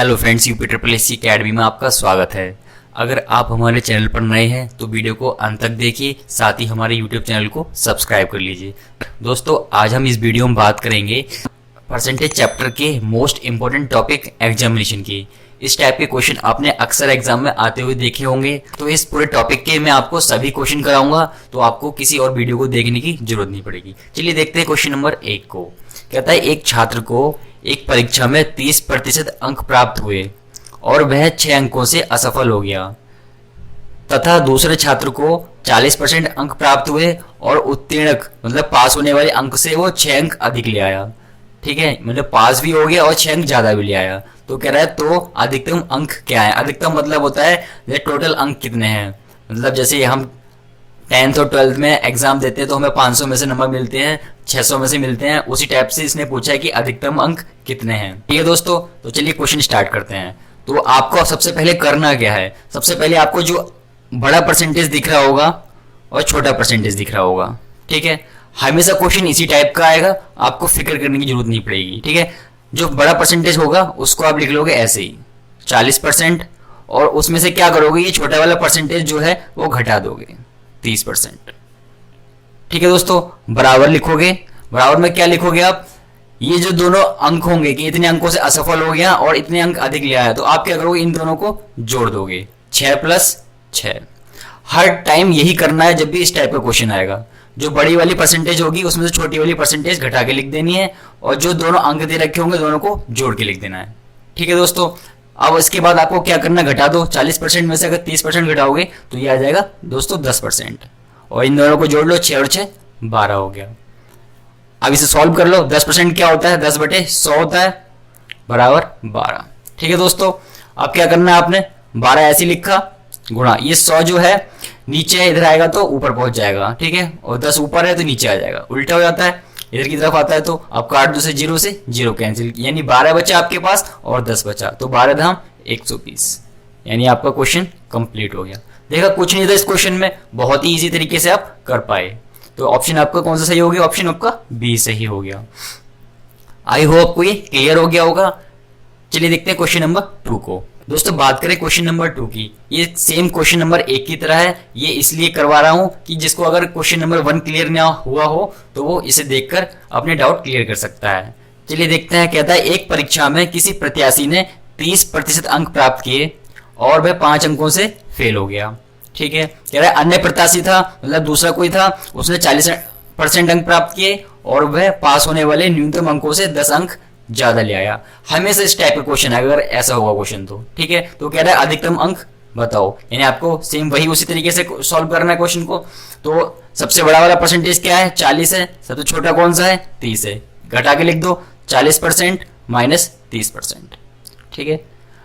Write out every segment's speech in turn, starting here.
Hello friends, UP triple S C academy में आपका स्वागत है। अगर आप हमारे चैनल पर नए हैं तो वीडियो को अंत तक देखिए, साथ ही हमारे यूट्यूब चैनल को सब्सक्राइब कर लीजिए। दोस्तों, आज हम इस वीडियो में बात करेंगे परसेंटेज चैप्टर के मोस्ट इंपॉर्टेंट टॉपिक एग्जामिनेशन की। इस टाइप के क्वेश्चन आपने अक्सर एग्जाम में आते हुए देखे होंगे, तो इस पूरे टॉपिक के मैं आपको सभी क्वेश्चन कराऊंगा, तो आपको किसी और वीडियो को देखने की जरूरत नहीं पड़ेगी। चलिए देखते हैं क्वेश्चन नंबर 1 को। कहता है एक छात्र को एक परीक्षा में 30% अंक प्राप्त हुए और वह 6 अंकों से असफल हो गया, तथा दूसरे छात्र को 40% अंक प्राप्त हुए और उत्तीर्ण मतलब पास होने वाले अंक से वो 6 अंक अधिक ले आया। ठीक है, मतलब पास भी हो गया और 6 अंक ज्यादा भी ले आया। तो कह रहा है तो अधिकतम अंक क्या है। अधिकतम मतलब होता है टोटल अंक कितने हैं। मतलब जैसे हम 10th और 12th में एग्जाम देते हैं तो हमें 500 में से नंबर मिलते हैं, 600 में से मिलते हैं, उसी टाइप से इसने पूछा है कि अधिकतम अंक कितने हैं। ठीक है दोस्तों, तो चलिए क्वेश्चन स्टार्ट करते हैं। तो आपको सबसे पहले करना क्या है, सबसे पहले आपको जो बड़ा परसेंटेज दिख रहा होगा और छोटा परसेंटेज दिख रहा होगा, ठीक है, हमेशा क्वेश्चन इसी टाइप का आएगा, आपको फिक्र करने की जरूरत नहीं पड़ेगी। ठीक है, जो बड़ा परसेंटेज होगा उसको आप लिख लोगे ऐसे ही 40%, और उसमें से क्या करोगे, ये छोटा वाला परसेंटेज जो है वो घटा दोगे 30%। ठीक है दोस्तों, बराबर लिखोगे। बराबर में क्या लिखोगे आप, ये जो दोनों अंक होंगे कि इतने अंकों से असफल हो गया और इतने अंक अधिक ले आया, तो आप क्या करोगे, इन दोनों को जोड़ दोगे 6 + 6। हर टाइम यही करना है जब भी इस टाइप का क्वेश्चन आएगा। जो बड़ी वाली परसेंटेज होगी उसमें से छोटी वाली परसेंटेज घटा के लिख देनी है, और जो दोनों अंक दे रखे होंगे दोनों को जोड़ के लिख देना है। ठीक है दोस्तों, अब इसके बाद आपको क्या करना, घटा दो। 40% में से अगर 30% घटाओगे तो ये आ जाएगा दोस्तों 10%, और इन दोनों को जोड़ लो, 6 और 6 12 हो गया। अब इसे सॉल्व कर लो। 10% क्या होता है, 10/100 होता है, बराबर 12। ठीक है दोस्तों, अब क्या करना है, आपने 12 ऐसे लिखा, गुणा ये 100 जो है नीचे इधर आएगा तो ऊपर पहुंच जाएगा। ठीक है, और 10 ऊपर है तो नीचे आ जाएगा, उल्टा हो जाता है, इधर की तरफ आता है तो आप काट दो से 0 कैंसिल, यानी 12 बचा आपके पास और 10 बचा, तो 12 धाम 120, यानी आपका क्वेश्चन कंप्लीट हो गया। देखा, कुछ नहीं था इस क्वेश्चन में, बहुत ही इजी तरीके से आप कर पाए। तो ऑप्शन आपका कौन सा सही हो गया, ऑप्शन आपका बी सही हो गया। आई होप आपको ये क्लियर हो गया होगा। चलिए देखते हैं क्वेश्चन नंबर 2 को। दोस्तों, बात करें क्वेश्चन नंबर 2 की, ये सेम क्वेश्चन नंबर 1 की तरह है। ये इसलिए करवा रहा हूं कि जिसको अगर क्वेश्चन नंबर 1 क्लियर ना हुआ हो तो वो इसे देखकर अपने डाउट क्लियर कर सकता है। चलिए देखते हैं। कहता है एक परीक्षा में किसी प्रत्याशी ने 30% अंक प्राप्त किए और वह 5 अंकों से फेल हो गया। ठीक है, कह रहा है अन्य प्रत्याशी था, मतलब दूसरा कोई था, उसने 40% अंक प्राप्त किए और वह पास होने वाले न्यूनतम अंकों से 10 अंक ज्यादा ले आया। हमेशा इस टाइप का क्वेश्चन आएगा अगर ऐसा होगा क्वेश्चन तो। ठीक है, तो कह रहा है अधिकतम अंक बताओ, यानी आपको सेम वही उसी तरीके से सॉल्व करना है क्वेश्चन को। तो सबसे बड़ा वाला परसेंटेज क्या है, 40 है, सबसे छोटा कौन सा है, 30 है, घटा के लिख दो 40% माइनस 30%। ठीक है,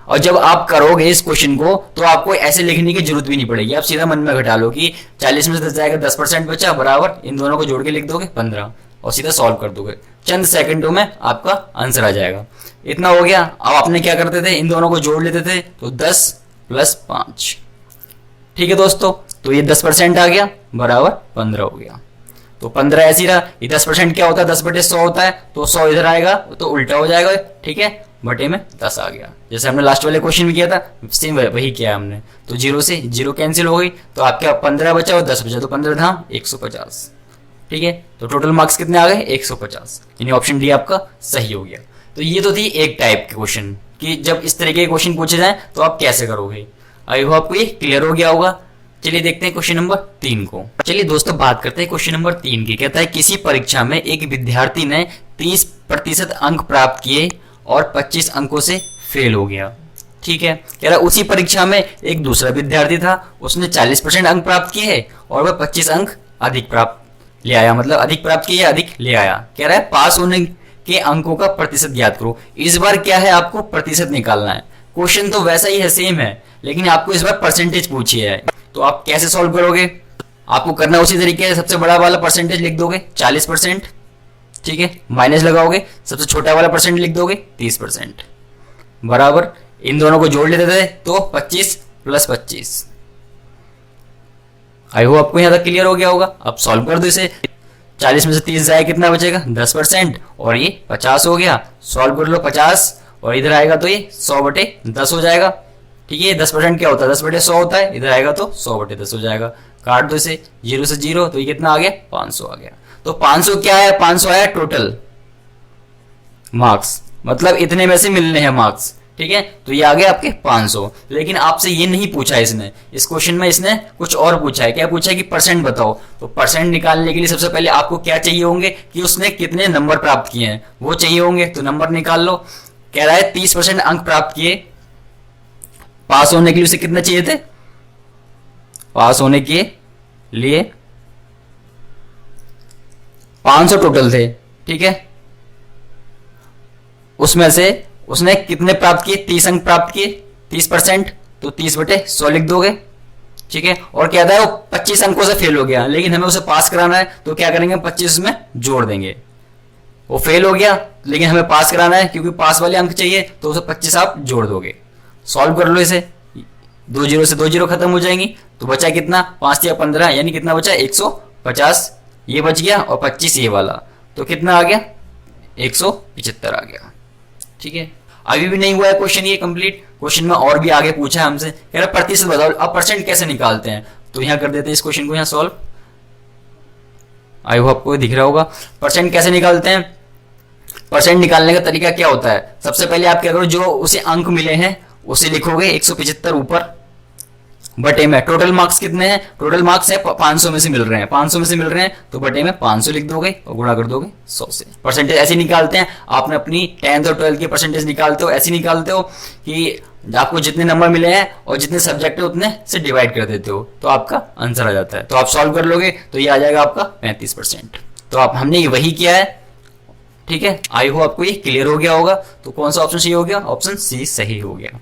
और जब आप करोगे इस क्वेश्चन को तो आपको ऐसे लिखने की जरूरत भी नहीं पड़ेगी, आप सीधा मन में घटा लो कि 40 में से 10 जाएगा, 10% बचा, बराबर इन दोनों को जोड़ के लिख दोगे 15 और सीधा सॉल्व कर दोगे। चंद सेकंडों में आपका आंसर आ जाएगा। इतना हो गया। अब आपने क्या करते थे, इन दोनों को जोड़ लेते थे, तो 10 + 5। ठीक है दोस्तों, तो ये 10% आ गया, बराबर 15 हो गया। तो 15 ऐसे ही रहा। ये 10% क्या होता है, 10/100 होता है, तो 100 इधर आएगा तो उल्टा हो जाएगा। ठीक है, बटे में 10 आ गया, जैसे हमने लास्ट वाले क्वेश्चन में किया था, सेम वही किया हमने। तो 0 से 0 कैंसिल हो गई, तो आपके 15 बचा और 10 बचा, तो 15 धाम 150। ठीक है, तो टोटल मार्क्स कितने आ गए, 150, यानी ऑप्शन डी आपका सही हो गया। तो ये तो थी एक टाइप के क्वेश्चन कि जब इस तरीके के क्वेश्चन पूछे जाए तो आप कैसे करोगे। आई होप आपको ये क्लियर हो गया होगा। चलिए देखते हैं क्वेश्चन नंबर 3 को। चलिए दोस्तों, बात करते हैं क्वेश्चन नंबर 3 की। कहता है किसी परीक्षा में एक विद्यार्थी ने 30% अंक प्राप्त किए और 25 अंकों से फेल हो गया। ठीक है, कह रहा उसी परीक्षा में एक दूसरा विद्यार्थी था, उसने 40% अंक प्राप्त किए और वह 25 अंक अधिक प्राप्त ले आया, मतलब अधिक प्राप्त किए, अधिक ले आया। कह रहा है पास होने के अंकों का प्रतिशत ज्ञात करो। इस बार क्या है, आपको प्रतिशत निकालना है। क्वेश्चन तो वैसा ही है, सेम है, लेकिन आपको इस बार परसेंटेज पूछी है। तो आप कैसे सॉल्व करोगे, आपको करना उसी तरीके से, सबसे बड़ा वाला परसेंटेज लिख दोगे 40%। ठीक है, माइनस लगाओगे, सबसे छोटा वाला परसेंट लिख दोगे 30%, बराबर इन दोनों को जोड़ लेते थे तो 25 + 25। आई होप आपको यहां तक क्लियर हो गया होगा। अब सॉल्व कर दो इसे। 40 में से 30 जाए कितना बचेगा, 10%, और ये 50 हो गया। सॉल्व कर लो 50 और इधर आएगा तो ये 100/10 हो जाएगा। ठीक है, 10% क्या होता है, 10/100 होता है। इधर आएगा तो 100/10 हो जाएगा। काट दो इसे, 0 से 0, तो ये कितना आ गया, 500 आ गया। तो 500 क्या है, 500 आया टोटल मार्क्स, मतलब इतने में से मिलने हैं मार्क्स। ठीक है, तो ये आ गए आपके 500। लेकिन आपसे ये नहीं पूछा इसने, इस क्वेश्चन में इसने कुछ और पूछा है। क्या पूछा है कि परसेंट बताओ। तो परसेंट निकालने के लिए सबसे पहले आपको क्या चाहिए होंगे कि उसने कितने नंबर प्राप्त किए हैं, वो चाहिए होंगे। तो नंबर निकाल लो। कह रहा है 30% अंक प्राप्त किए। पास होने के लिए उसे कितने चाहिए थे, पास होने के लिए 500 टोटल थे। ठीक है, उसमें से उसने कितने प्राप्त किए, 30 अंक प्राप्त किए, 30%, तो 30/100 लिख दोगे। ठीक है, और क्या था, वो 25 अंकों से फेल हो गया, लेकिन हमें उसे पास कराना है, तो क्या करेंगे, 25 में जोड़ देंगे। वो फेल हो गया लेकिन हमें पास कराना है, क्योंकि पास वाले अंक चाहिए, तो उसे 25 आप जोड़ दोगे। सॉल्व कर लो इसे, 2 0 से 2 0 खत्म हो जाएंगी। तो बचा कितना, 5 या 15, यानी कितना बचा, 150 ये बच गया, और 25 ये वाला, तो कितना आ गया, 175 आ गया। ठीक है, अभी भी नहीं हुआ है क्वेश्चन ये कंप्लीट। क्वेश्चन में और भी आगे पूछा है हमसे, कह रहा प्रतिशत बताओ, अब परसेंट कैसे निकालते हैं। तो यहां कर देते हैं इस क्वेश्चन को यहां सॉल्व। आई होप आपको दिख रहा होगा परसेंट कैसे निकालते हैं। परसेंट निकालने का तरीका क्या होता है, सबसे पहले आप क्या करो, जो उसे अंक मिले हैं उसे लिखोगे 175 ऊपर, बटे में टोटल मार्क्स कितने हैं, टोटल मार्क्स है 500 में से मिल रहे हैं, 500 में से मिल रहे हैं, तो बटे में 500 लिख दोगे और गुणा कर दोगे 100 से। परसेंटेज ऐसे निकालते हैं, आपने अपनी 10th और 12th की परसेंटेज निकालते हो, ऐसे निकालते हो कि आपको जितने नंबर मिले हैं और जितने सब्जेक्ट है उतने से डिवाइड कर देते हो, तो आपका आंसर आ जाता है। तो आप सॉल्व कर लोगे तो ये आ जाएगा आपका 35%। तो आप हमने वही किया है। ठीक है, आई हो आपको ये क्लियर हो गया होगा। तो कौन सा ऑप्शन सही हो गया, ऑप्शन सी सही हो गया।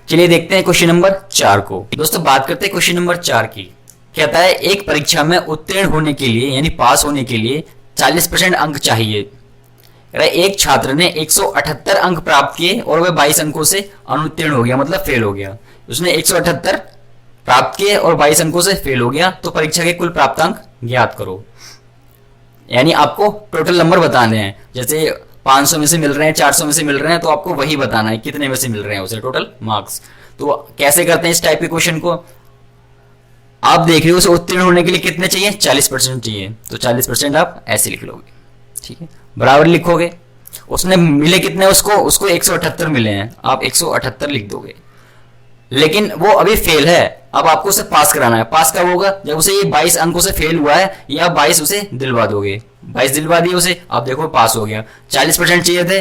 चलिए देखते हैं क्वेश्चन नंबर 4 को। दोस्तों बात करते हैं क्वेश्चन नंबर 4 की। कहता है एक परीक्षा में उत्तीर्ण होने के लिए यानी पास होने के लिए 40% अंक चाहिए। एक छात्र ने 178 अंक प्राप्त किए और वह 22 अंकों से अनुत्तीर्ण हो गया, मतलब फेल हो गया। उसने 178 प्राप्त किए और 22 अंकों से फेल हो गया, तो परीक्षा के कुल प्राप्त अंक ज्ञात करो। यानी आपको टोटल नंबर बताने हैं, जैसे 500 में से मिल रहे हैं, 400 में से मिल रहे हैं, तो आपको वही बताना है कितने में से मिल रहे हैं उसे टोटल मार्क्स। तो कैसे करते हैं इस टाइप के क्वेश्चन को, आप देख रहे हो उसे उत्तीर्ण होने के लिए कितने चाहिए, 40% चाहिए, तो 40% आप ऐसे लिख लोगे। ठीक है, बराबर लिखोगे। उसने मिले कितने, उसको 178 मिले हैं, आप 178 लिख दोगे। लेकिन वो अभी फेल है, अब आपको उसे पास कराना है। पास कब होगा, जब उसे ये 22 अंकों से फेल हुआ है, या 22 उसे दिलवा दोगे। 22 दिलवा दिए उसे, आप देखो पास हो गया। 40% चाहिए थे,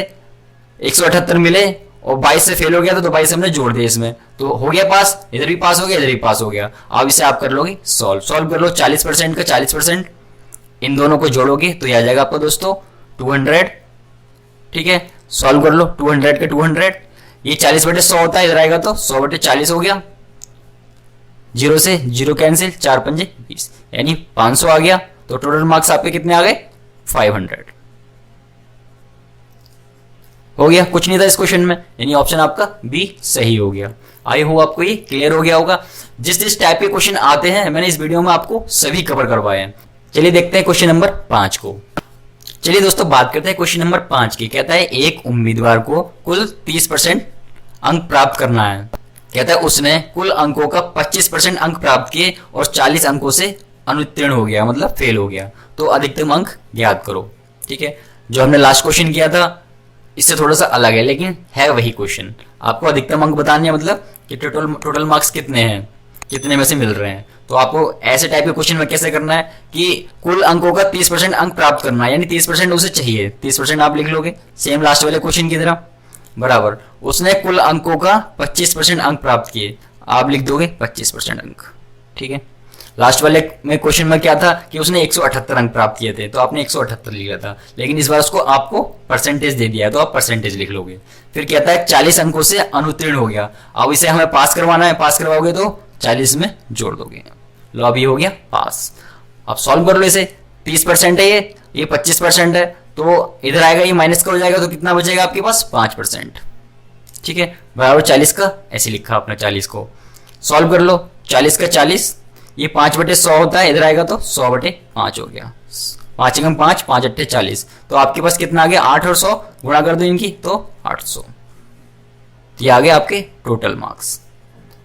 178 मिले और 22 से फेल हो गया, तो 22 हमने जोड़ दिए इसमें, तो हो गया पास। इधर भी पास हो गया, इधर भी पास हो गया। अब इसे आप कर लोगे सॉल्व कर लो। 40% का 40% इन दोनों को जोड़ोगे तो यह आ जाएगा आपका दोस्तों 200। ठीक है, सॉल्व कर लो। 200 का 200, ये 40/100 होता है, इधर आएगा तो 100/40 हो गया। 0 से 0 कैंसिल, 4 पंजे 20, यानी 500 आ गया। तो टोटल मार्क्स आपके कितने आ गए, 500 हो गया। कुछ नहीं था इस क्वेश्चन में, यानी ऑप्शन आपका बी सही हो गया। आई होप आपको ये क्लियर हो गया होगा। जिस टाइप के क्वेश्चन आते हैं मैंने इस वीडियो में आपको सभी कवर करवाए हैं। चलिए देखते हैं क्वेश्चन नंबर 5 को। चलिए दोस्तों बात करते हैं क्वेश्चन नंबर 5 की। कहता है एक उम्मीदवार को कुल 30% अंक प्राप्त करना है। कहता है उसने कुल अंकों का 25% अंक प्राप्त किए और 40 अंकों से अनुत्तीर्ण हो गया, मतलब फेल हो गया, तो अधिकतम अंक ज्ञात करो। ठीक है, जो हमने लास्ट क्वेश्चन किया था इससे थोड़ा सा अलग है, लेकिन है वही क्वेश्चन। आपको अधिकतम अंक बताने हैं, मतलब कि टोटल मार्क्स कितने हैं, कितने में से मिल रहे हैं। तो आपको ऐसे टाइप के क्वेश्चन में कैसे करना है कि कुल अंकों का 30% अंक प्राप्त करना है, यानी 30% उसे चाहिए। 30% आप लिख लोगे सेम लास्ट वाले क्वेश्चन की तरह, बराबर। उसने कुल अंकों का 25% अंक प्राप्त किए, आप लिख दोगे 25% अंक। ठीक है, लास्ट वाले में क्वेश्चन में क्या था कि उसने 178 अंक प्राप्त किए थे, तो आपने 178 लिखा था, लेकिन इस बार उसको आपको परसेंटेज दे दिया है, तो आप परसेंटेज लिख लोगे। फिर कहता है 40 अंकों से अनुत्तीर्ण हो गया, अब इसे हमें पास करवाना है। पास करवाओगे तो 40 में जोड़ दोगे, लो अभी हो गया पास। अब सॉल्व कर लो इसे। 30% है ये 25% है, तो इधर आएगा ये माइनस का हो जाएगा, तो कितना बचेगा आपके पास 5%। ठीक है, बराबर 40 का, ऐसे लिखा आपने 40 को। सॉल्व कर लो। 40 का 40, ये 5/100 होता है, इधर आएगा तो 100/5 हो गया। 5 एकम 5, 5 अट्ठे 40, तो आपके पास कितना आ गया 8 और 100 गुणा कर दो इनकी, तो 800। तो ये आ गए आपके टोटल मार्क्स,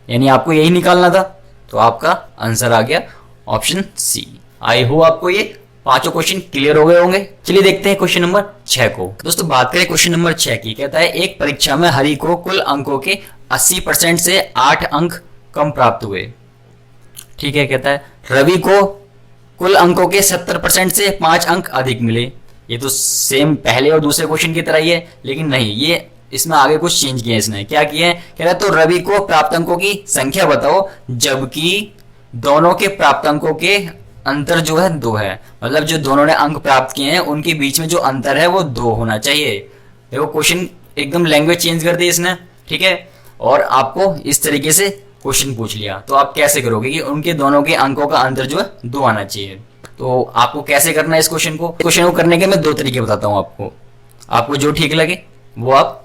यानी आपको यही निकालना था। तो आपका आंसर आ गया ऑप्शन सी। आई होप आपको ये पांचों क्वेश्चन क्लियर हो गए होंगे। चलिए देखते हैं क्वेश्चन नंबर 6 को। दोस्तों बात करें क्वेश्चन नंबर 6 की, कहता है एक परीक्षा में हरि को कुल अंकों के 80% से 8 अंक कम प्राप्त हुए। ठीक है, कहता है रवि को कुल अंकों के 70% से 5 अंक अधिक मिले। ये तो सेम पहले और दूसरे क्वेश्चन की तरह ही है, लेकिन नहीं, ये इसमें आगे कुछ चेंज किया है। इसने क्या किया है, कह रहा है तो रवि को प्राप्त अंकों की संख्या बताओ जबकि दोनों के प्राप्त अंकों के अंतर जो है 2 है। मतलब जो दोनों ने अंक प्राप्त किए हैं उनके बीच में जो अंतर है वो 2 होना चाहिए। देखो क्वेश्चन एकदम लैंग्वेज चेंज कर दी इसने। ठीक है, और आपको इस तरीके से क्वेश्चन पूछ लिया तो आप कैसे करोगे कि उनके दोनों के अंकों का अंतर जो है 2 आना चाहिए। तो आपको कैसे करना है इस क्वेश्चन को करने के मैं 2 तरीके बताता हूं आपको जो ठीक लगे वो आप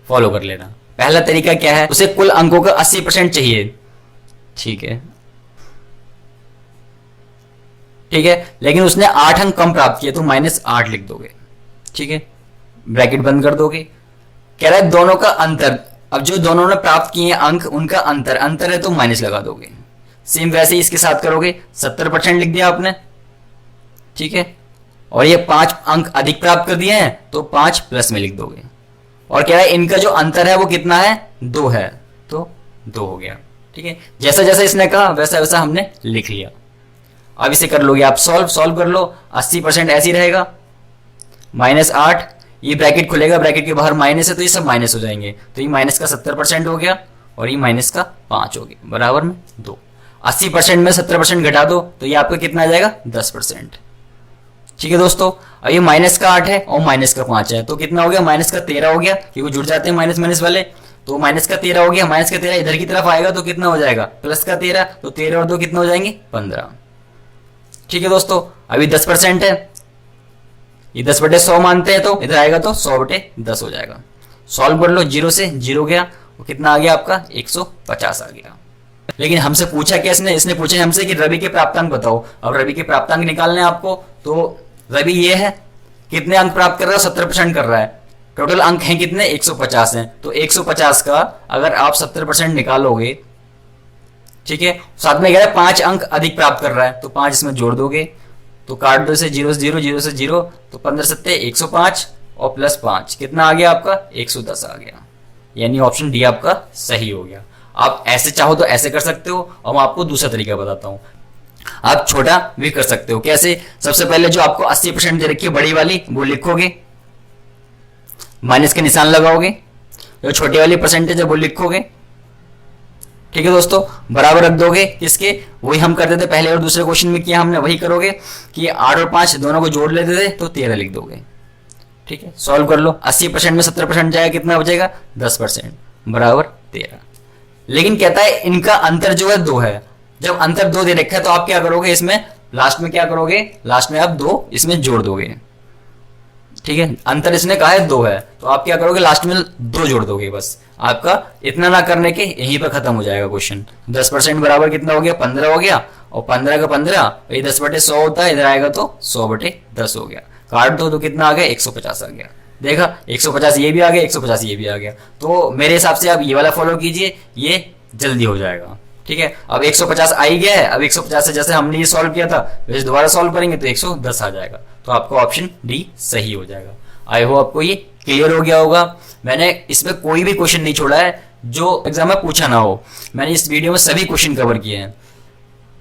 फॉलो कर लेना। पहला तरीका क्या है, उसे कुल अंकों का 80% चाहिए। ठीक है, लेकिन उसने 8 अंक कम प्राप्त किए तो -8 लिख दोगे। ठीक है, ब्रैकेट बंद कर दोगे। कह रहा है दोनों का अंतर, अब जो दोनों ने प्राप्त किए अंक उनका अंतर है तो माइनस लगा दोगे। सेम वैसे ही इसके साथ करोगे, 70% लिख दिया आपने। ठीक है, और ये 5 अंक अधिक प्राप्त कर दिए हैं तो 5 प्लस में लिख दोगे। और कह रहा है इनका जो अंतर है वो कितना है, 2 है, तो 2 हो गया। ठीक है, जैसा जैसा इसने कहा वैसा वैसा हमने लिख लिया। अब इसे कर लोगे आप सॉल्व कर लो। 80% ऐसे ही रहेगा, -8, ये ब्रैकेट खुलेगा, ब्रैकेट के बाहर माइनस है तो ये सब माइनस हो जाएंगे। तो ये माइनस का 70% हो गया और ये माइनस का 5 हो गया, बराबर में 2। 80% में 70% घटा दो तो ये आपका कितना आ जाएगा, 10%। ठीक है दोस्तों, अब ये माइनस का 8 है और माइनस का 5 है तो कितना हो गया, माइनस का 13 हो गया, क्योंकि जुड़ जाते हैं माइनस माइनस वाले। तो माइनस का 13 हो गया, माइनस का 13 इधर की तरफ आएगा तो कितना हो जाएगा, प्लस का 13, तो 13 और 2 कितना हो जाएंगे, 15। ठीक है दोस्तों, अभी 10% है, ये 10/100 मानते हैं तो इधर आएगा तो 100/10 हो जाएगा। सॉल्व कर लो, 0 से 0 गया, वो कितना आ गया आपका, 150 आ गया। लेकिन हमसे पूछा क्या इसने पूछा हमसे कि रवि के प्राप्तांक बताओ। अब रवि के प्राप्तांक निकालने हैं आपको, तो रवि ये है, कितने अंक प्राप्त कर रहा है, 70% कर रहा है। टोटल अंक हैं कितने, 150 हैं। तो 150 का अगर आप 70% निकालोगे, ठीक है, साथ में कह रहा है 5 अंक अधिक प्राप्त कर रहा है तो 5 इसमें जोड़ दोगे, तो काट दो से 0 से 0, 0 से 0, तो 15 सत्ते 105 और प्लस 5 कितना आ गया आपका, 110 आ गया। यानी ऑप्शन डी आपका सही हो गया। आप ऐसे चाहो तो ऐसे कर सकते हो, और मैं आपको दूसरा तरीका बताता हूं। आप छोटा भी कर सकते हो। कैसे, सबसे पहले जो आपको 80% दे रखी है बड़ी वाली वो लिखोगे, माइनस के निशान लगाओगे, जो छोटी वाली परसेंटेज है वो लिखोगे। ठीक है दोस्तों, बराबर रख दोगे किसके, वही हम करते थे पहले और दूसरे क्वेश्चन में किया हमने, वही करोगे कि 8 और 5 दोनों को जोड़ लेते थे तो 13 लिख दोगे। ठीक है, सॉल्व कर लो, 80% में 70% जाएगा, कितना बचेगा, 10%, बराबर 13। लेकिन कहता है इनका अंतर जो है 2 है। जब अंतर 2 दे रखा है तो आप क्या करोगे, इसमें लास्ट में क्या करोगे, लास्ट में आप 2 इसमें जोड़ दोगे। ठीक है, अंतर इसने कहा है 2 है तो आप क्या करोगे, लास्ट में 2 जोड़ दोगे। बस आपका इतना ना करने के यहीं पर खत्म हो जाएगा क्वेश्चन। 10% बराबर कितना हो गया, 15 हो गया, और 15 का 15 ये 10/100 होता है, इधर आएगा तो 100/10 हो गया। काट दो तो कितना आ गया, 150 आ गया। देखा, 150 ये भी आ गया, 150 ये भी आ गया। तो मेरे हिसाब से आप ये वाला फॉलो कीजिए, ये जल्दी हो जाएगा। ठीक है, अब 150 आ ही गया है, अब 150 से जैसे हमने ये सॉल्व किया था वैसे दोबारा सॉल्व करेंगे तो 110 आ जाएगा। तो आपको ऑप्शन डी सही हो जाएगा। आई होप आपको ये क्लियर हो गया होगा। मैंने इसमें कोई भी क्वेश्चन नहीं छोड़ा है जो एग्जाम में पूछा ना हो। मैंने इस वीडियो में सभी क्वेश्चन कवर किए हैं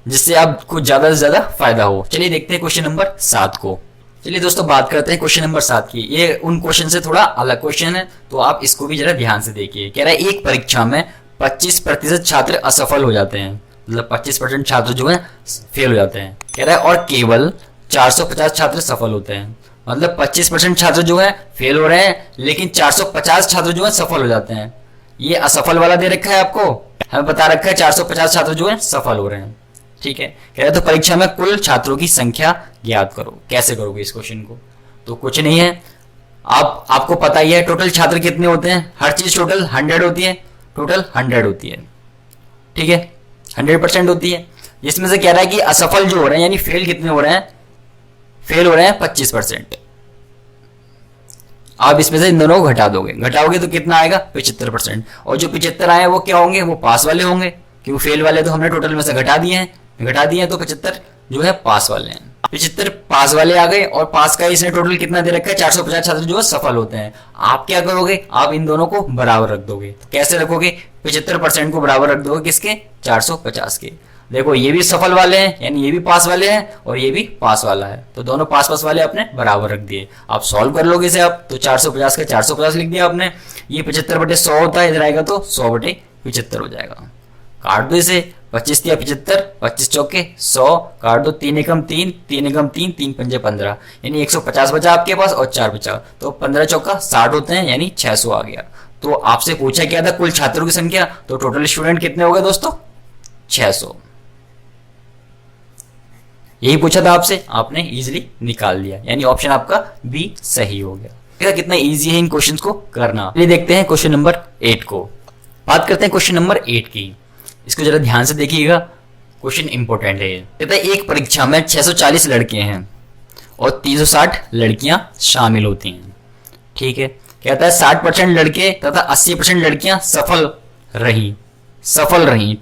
जिससे आपको ज्यादा से ज्यादा फायदा हो। चलिए देखते हैं क्वेश्चन नंबर 7 को। चलिए दोस्तों बात करते हैं क्वेश्चन नंबर 7 की। ये उन क्वेश्चन से थोड़ा अलग क्वेश्चन है तो आप इसको भी जरा ध्यान से देखिए। कह रहा है एक परीक्षा में 25% छात्र असफल हो जाते हैं, मतलब 25% छात्र जो है फेल हो जाते हैं। कह रहा है और केवल 450 छात्र सफल होते हैं, मतलब 25% छात्र जो है फेल हो रहे हैं लेकिन 450 छात्र जो है सफल हो जाते हैं। ये असफल वाला दे रखा है आपको, हमें बता रखा है 450 छात्र जो है सफल हो रहे हैं। ठीक है, कह रहा है तो परीक्षा में कुल छात्रों की संख्या ज्ञात करो। कैसे करोगे इस क्वेश्चन को, तो कुछ नहीं है, आपको पता ही है टोटल छात्र कितने होते हैं, हर चीज टोटल 100 होती है, टोटल 100 होती है। ठीक है, 100% होती है। जिसमें से कह रहा है कि असफल जो हो रहे हैं यानी फेल कितने हो रहे हैं, फेल हो रहे हैं 25%। आप इसमें से इन दोनों को घटा दोगे, घटाओगे तो कितना आएगा 75%। और जो 75 आए वो क्या होंगे, वो पास वाले होंगे, क्योंकि फेल वाले तो हमने टोटल में से घटा दिए हैं, तो 75 जो है पास वाले हैं। 75 पास वाले आ गए, और पास का इसने टोटल कितना दे रखा है, 450 छात्र जो है सफल होते हैं। आप क्या करोगे, आप इन दोनों को बराबर रख दोगे। तो कैसे रखोगे, 75% को बराबर रख दोगे किसके, 450 के। देखो ये भी सफल वाले हैं, यानी ये भी पास वाले हैं और ये भी पास वाला है, तो दोनों पास पास वाले आपने बराबर रख दिए। आप सॉल्व कर लोगे इसे आप, तो 450 का 450 लिख दिया आपने। ये 75/100 होता है, इधर आएगा तो 100/75 हो जाएगा। काट दो इसे, 25 दिया 75, 25 चौके 100, काट दो 3 एकम 3, 3 एकम 3, 3 पंजे 15, यानी 150 बचा आपके पास और 4 बचा, तो 15 चौका 60 होते हैं, यानी 600 आ गया। तो आपसे पूछा क्या था, कुल छात्रों की संख्या, तो टोटल स्टूडेंट कितने हो गए दोस्तों, 600। यही पूछा था आपसे, आपने इजीली निकाल लिया, यानी ऑप्शन आपका बी सही हो गया। कितना इजी है इन क्वेश्चंस को करना। चलिए देखते हैं क्वेश्चन नंबर 8 को। बात करते हैं क्वेश्चन नंबर 8 की। इसको जरा ध्यान से देखिएगा, क्वेश्चन इंपॉर्टेंट है। कहता है एक परीक्षा में 640 लड़के हैं और 360 लड़कियां शामिल होती हैं। ठीक है, कहता है 60% लड़के तथा 80% लड़कियां सफल रही।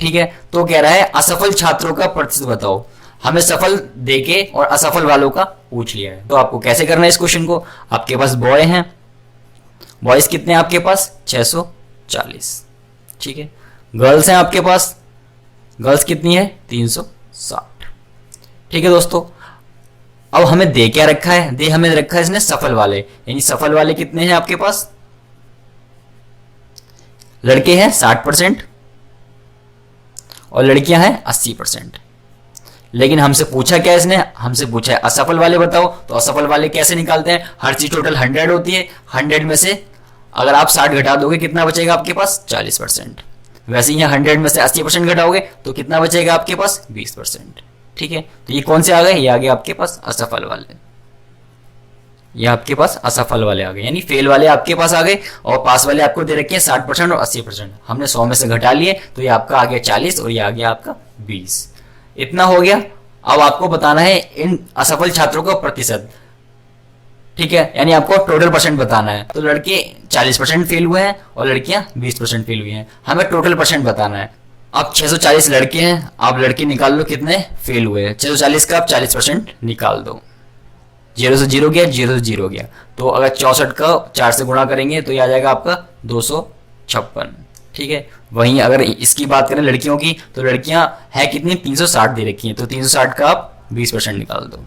ठीक है, तो कह रहा है असफल छात्रों का प्रतिशत बताओ। हमें सफल देके और असफल वालों का पूछ लिया है, तो आपको कैसे करना है इस क्वेश्चन को। आपके पास बॉय हैं, बॉयज कितने हैं आपके पास, 640। ठीक है, गर्ल्स हैं आपके पास, गर्ल्स कितनी है, 360। ठीक है दोस्तों, अब हमें दे क्या रखा है, दे हमें रखा है इसने सफल वाले, यानी सफल वाले कितने हैं आपके पास, लड़के हैं 60% और लड़कियां हैं 80%। लेकिन हमसे पूछा क्या, इसने हमसे पूछा है असफल वाले बताओ। तो असफल वाले कैसे निकालते हैं, हर चीज टोटल 100 होती है, 100 में से अगर आप 60 घटा दोगे कितना बचेगा आपके पास, 40%। वैसे ही 100 में से 80% घटाओगे तो कितना बचेगा आपके पास, 20%। ठीक है, तो ये कौन से आ गए, ये आ गए आपके पास असफल वाले, ये आपके पास असफल वाले आ गए, यानी फेल वाले आपके पास आ गए। और पास वाले आपको दे रखे हैं 60% और 80%, हमने 100 में से घटा लिए, तो ये आपका आ गया 40 और ये आ गया आपका 20। इतना हो गया। अब आपको बताना है इन असफल छात्रों का प्रतिशत। ठीक है, यानी आपको टोटल परसेंट बताना है। तो लड़के 40% फेल हुए हैं और लड़कियां 20% फेल हुई हैं, हमें टोटल परसेंट बताना है। अब 640 लड़के हैं, आप लड़के निकाल लो कितने फेल हुए हैं। 640 का आप 40% निकाल दो, 0 से 0 गया, 0 से 0 गया, तो अगर 64 का 4 से गुणा करेंगे तो ये आ जाएगा आपका 256। ठीक है, वहीं अगर इसकी बात करें लड़कियों की, तो लड़कियां है कितनी, 360 दे रखी हैं, तो 360 का आप 20% निकाल दो।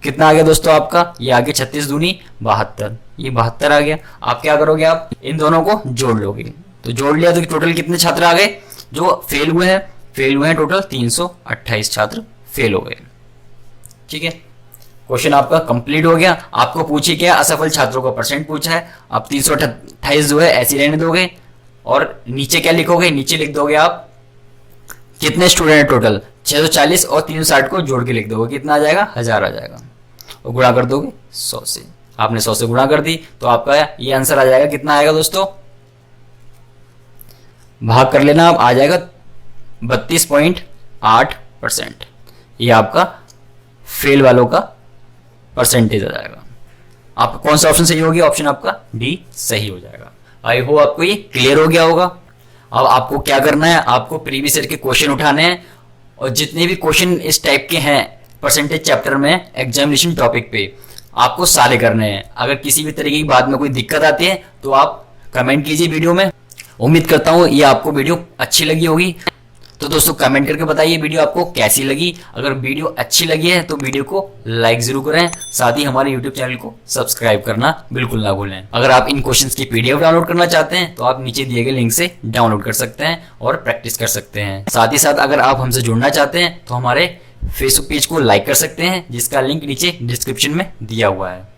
कितना आ गया दोस्तों आपका, ये आ गया 36 दूनी 72, ये 72 आ गया। आप क्या करोगे, आप इन दोनों को जोड़ लोगे, तो जोड़ लिया तो टोटल कितने छात्र आ गए जो फेल हुए हैं टोटल 328 छात्र फेल हो गए। ठीक है, क्वेश्चन आपका कंप्लीट हो गया। आपको पूछे क्या, असफल छात्रों का परसेंट पूछा है। आप 328 जो है ऐसे रहने दोगे, और नीचे क्या लिखोगे, नीचे लिख दोगे आप कितने स्टूडेंट टोटल, 640 और 360 को जोड़ के लिख दोगे, कितना आ जाएगा, 1000 आ जाएगा, और गुणा कर दोगे 100 से। आपने 100 से गुणा कर दी तो आपका ये आंसर आ जाएगा, कितना आएगा दोस्तों, भाग कर लेना आप, आ जाएगा 32.8%। ये आपका फेल वालों का परसेंटेज आ जाएगा। आपका कौन सा ऑप्शन सही हो गया, ऑप्शन आपका डी सही हो जाएगा। आई होप आपको ये क्लियर हो गया होगा। अब आपको क्या करना है, आपको प्रीवियस ईयर के क्वेश्चन उठाने हैं, और जितने भी क्वेश्चन इस टाइप के हैं परसेंटेज चैप्टर में एग्जामिनेशन टॉपिक पे, आपको सारे करने हैं। अगर किसी भी तरीके की बात में कोई दिक्कत आती है तो आप कमेंट कीजिए वीडियो में। उम्मीद करता हूँ ये आपको वीडियो अच्छी लगी होगी। तो दोस्तों कमेंट करके बताइए वीडियो आपको कैसी लगी। अगर वीडियो अच्छी लगी है तो वीडियो को लाइक जरूर करें, साथ ही हमारे यूट्यूब चैनल को सब्सक्राइब करना बिल्कुल ना भूलें। अगर आप इन क्वेश्चंस की पीडीएफ डाउनलोड करना चाहते हैं तो आप नीचे दिए गए लिंक से डाउनलोड कर सकते हैं और प्रैक्टिस कर सकते हैं। साथ ही साथ अगर आप हमसे जुड़ना चाहते हैं तो हमारे फेसबुक पेज को लाइक कर सकते हैं, जिसका लिंक नीचे डिस्क्रिप्शन में दिया हुआ है।